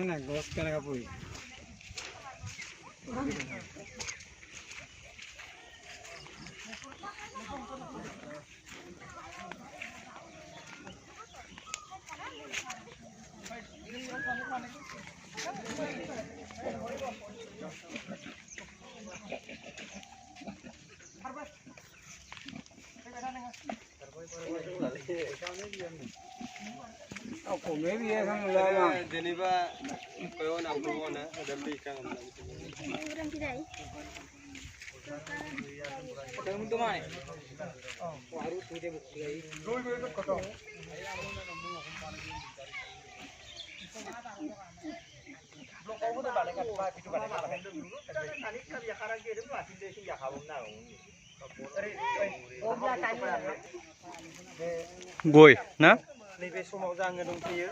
না গছ কেনেকা পৰি Kome भी है हम लाया जेनेबा कोई ना आपको ना जल्दी का हम orang tidak Kamu tu mana? Baru tu dia buka lagi. Dua tu kata. Blok kau tu balik kat tempat itu balik kat. Tadi kali ya karang dia tu masih dia sih ya kau nak. Goi, na? Nebe semua orang yang dongki.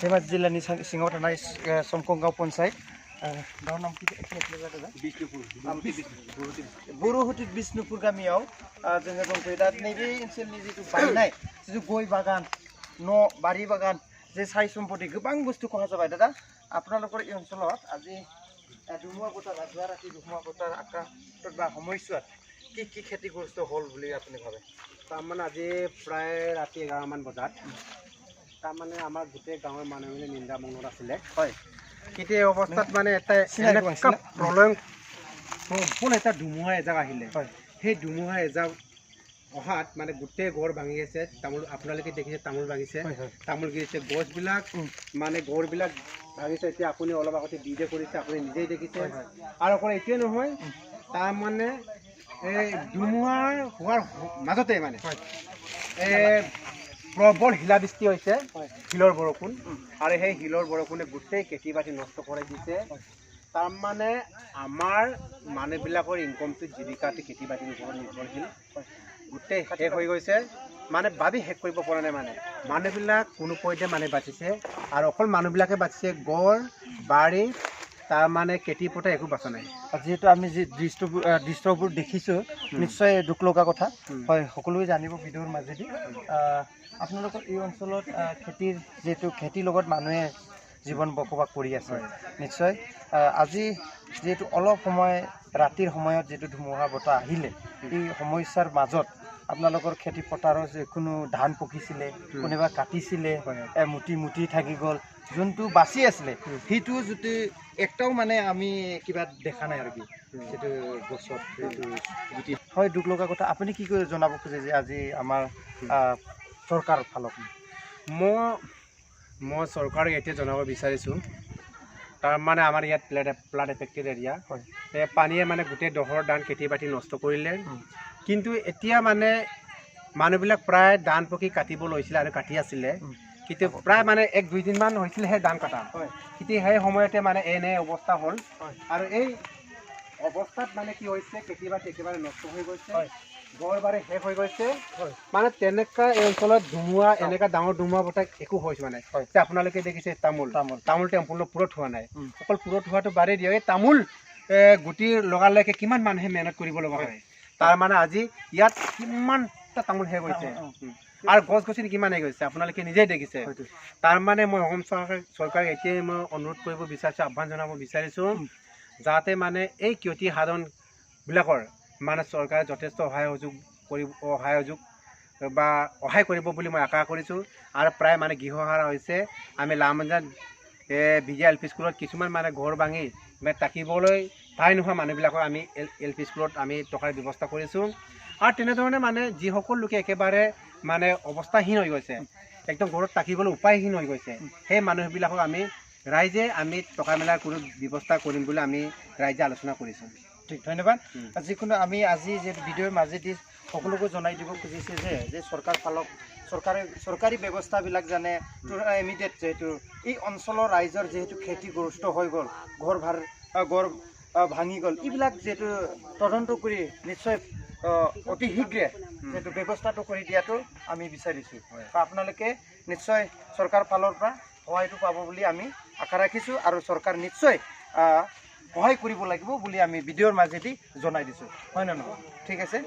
Hebat Jilani Singaw tanai Somkong Gaw Ponsai. Daun nam kita ekspor ada. Buruhutit Bisnupur kamiau. Jangan dongki. Dan nebe insel ni itu banai. Itu goi bagan, no bari bagan. Je sai sompodi gobang bustu koha jabai dada. Apnalokor ei onsolot আজি দুমুৱা বতৰ ৰাজুৱা ৰাতি দুমুৱা বতৰ আক্ৰান্তত বা সময়ছোৱাত কি ক্ষতিগ্ৰস্ত হ'ল বুলি আপুনি ভাবে? তাৰমানে আজি প্ৰায় ৰাতি 11 মান বজাত তাৰমানে আমাৰ গোটেই গাঁৱৰ মানুহখিনি নিন্দা মংগল আছিলে হয় কিন্তু এই অৱস্থাত মানে এটা প্ৰলয়ং সম্পূৰ্ণ এটা ধুমুহা এজাক আহিলে হয় সেই ধুমুহা এজাক অহাত মানে গোটেই ঘৰ ভাঙি আছে তামোল আপোনালোকে দেখিছে তামোল ভাঙিছে তামোল গিৰিছে গছবিলাক মানে ঘৰবিলাক ভাঙিছে এতিয়া আপুনি অলপ আগতে ভিডিঅ' কৰিছে আপুনি নিজেই দেখিছে আৰু অকল এইটোৱে নহয় তাৰমানে এই ধুমুহাৰ হোৱাৰ মাজতে মানে প্ৰবল শিলাবৃষ্টি হৈছে শিলৰ বৰষুণ আৰু সেই শিলৰ বৰষুণে গোটেই খেতি বাতি নষ্ট কৰাই দিছে তাৰমানে আমাৰ মানুহবিলাকৰ ইনকমটো জীৱিকাটো খেতি বাতিৰ ওপৰত নিৰ্ভৰশীল গোটেই শেষ হৈ গৈছে মানে ভাবি শেষ কৰিব পৰা নাই মানে মানুহবিলাক কোনো পইতে মানে বাচিছে আৰু অকল মানুহবিলাকে বাচিছে গড় বাৰী তাৰ মানে খেতি পথে একো বাচা নাই যেহেতু আমি যে দৃশ্যবোৰ দেখিছোঁ নিশ্চয় দুখ লগা কথা হয় সকলোৱে জানিব ভিডিঅ'ৰ মাজেদি আপোনালোকৰ এই অঞ্চলত খেতিৰ যেহেতু খেতিৰ লগত মানুহে জীৱন বসবাস কৰি আছে নিশ্চয় আজি যেহেতু অলপ সময় ৰাতিৰ সময়ত যেহেতু ধুমুহা বতাহ আহিলে এই সমস্যাৰ মাজত আপোনালোকৰ খেতি পথাৰৰ যে কোনো ধান পকিছিলে কোনোবা কাটিছিলে মুটি থাকি গ'ল যোনটো বাচি আছিলে সেইটো যদি একটাও মানে আমি কিবা দেখা নাই আৰু কি সেইটো গছত হয় দুখ লগা কথা আপুনি কি কৰি জনাব খোজে যে আজি আমাৰ চৰকাৰ ফালক মই চৰকাৰক এতিয়া জনাব বিচাৰিছোঁ তাৰমানে আমাৰ ইয়াত ফ্লাড এফেক্টেড এৰিয়া হয় এই পানীয়ে মানে গোটেই দহৰ ধান খেতি বাতি নষ্ট কৰিলে কিন্তু এতিয়া মানে মানুহবিলাক প্ৰায় ধান পকি কাটিব লৈছিলে আৰু কাটি আছিলে কিন্তু প্ৰায় মানে 1-2 দিনমান হৈছিলে সেই ধান কটা হয় কিন্তু সেই সময়তে মানে এনে অৱস্থা হ'ল আৰু এই অৱস্থাত মানে কি হৈছে খেতি বাতি একেবাৰে নষ্ট হৈ গৈছে গড় বাৰী শেষ হৈ গৈছে মানে তেনেকুৱা এই অঞ্চলত ধুমুহা এনেকুৱা ডাঙৰ ধুমুহা বতাহ একো হৈছে মানে আপোনালোকে দেখিছে তামোল টেম্পুলৰ পুৰত হোৱা নাই অকল পুৰত হোৱাটো বাদেই দিয়ক এই তামোল গুটি লগালৈকে কিমান মানুহে মেহনত কৰিব লগা হয় তাৰ মানে আজি ইয়াত কিমানটা তামোল শেষ হৈছে আৰু গছ গছনি কিমান শেষ হৈছে আপোনালোকে নিজেই দেখিছে তাৰ মানে মই অসম চৰকাৰক এতিয়াই মই অনুৰোধ কৰিব বিচাৰিছোঁ আহ্বান জনাব বিচাৰিছোঁ যাতে মানে এই ক্ষতি সাধনবিলাকৰ মানে চৰকাৰে যথেষ্ট সহায় কৰিব বুলি মই আশা কৰিছোঁ আৰু প্ৰায় মানে গৃহহাৰা হৈছে আমি লামঞ্জাত বিজয় এল পি স্কুলত কিছুমান মানে ঘৰ ভাঙি থাকিবলৈ ঠাই নোহোৱা মানুহবিলাকক আমি এল পি স্কুলত আমি টকাৰ ব্যৱস্থা কৰিছোঁ আৰু তেনেধৰণে মানে যিসকল লোকে একেবাৰে মানে অৱস্থাহীন হৈ গৈছে একদম ঘৰত থাকিবলৈ উপায়হীন হৈ গৈছে সেই মানুহবিলাকক ৰাইজে আমি টকা মেলাৰ কোনো ব্যৱস্থা কৰিম বুলি আমি ৰাইজে আলোচনা কৰিছোঁ ঠিক ধন্যবাদ যিকোনো আমি আজি যে ভিডিঅ'ৰ মাজেদি সকলোকে জনাই দিব খুজিছে যে চৰকাৰী ব্যৱস্থাবিলাক জানে ইমিডিয়েট যেহেতু এই অঞ্চলৰ ৰাইজৰ যেহেতু ক্ষতিগ্ৰস্ত হৈ গ'ল ঘৰ ভাঙি গ'ল এইবিলাক যেহেতু তদন্ত কৰি নিশ্চয় অতি শীঘ্ৰে যিটো ব্যৱস্থাটো কৰি দিয়াটো আমি বিচাৰিছোঁ আপোনালোকে নিশ্চয় চৰকাৰ ফালৰ পৰা সহায়টো পাব বুলি আমি আশা ৰাখিছোঁ আৰু চৰকাৰ নিশ্চয় সহায় কৰিব লাগিব বুলি আমি ভিডিঅ'ৰ মাজেদি জনাই দিছোঁ হয় নে নহয় ঠিক আছে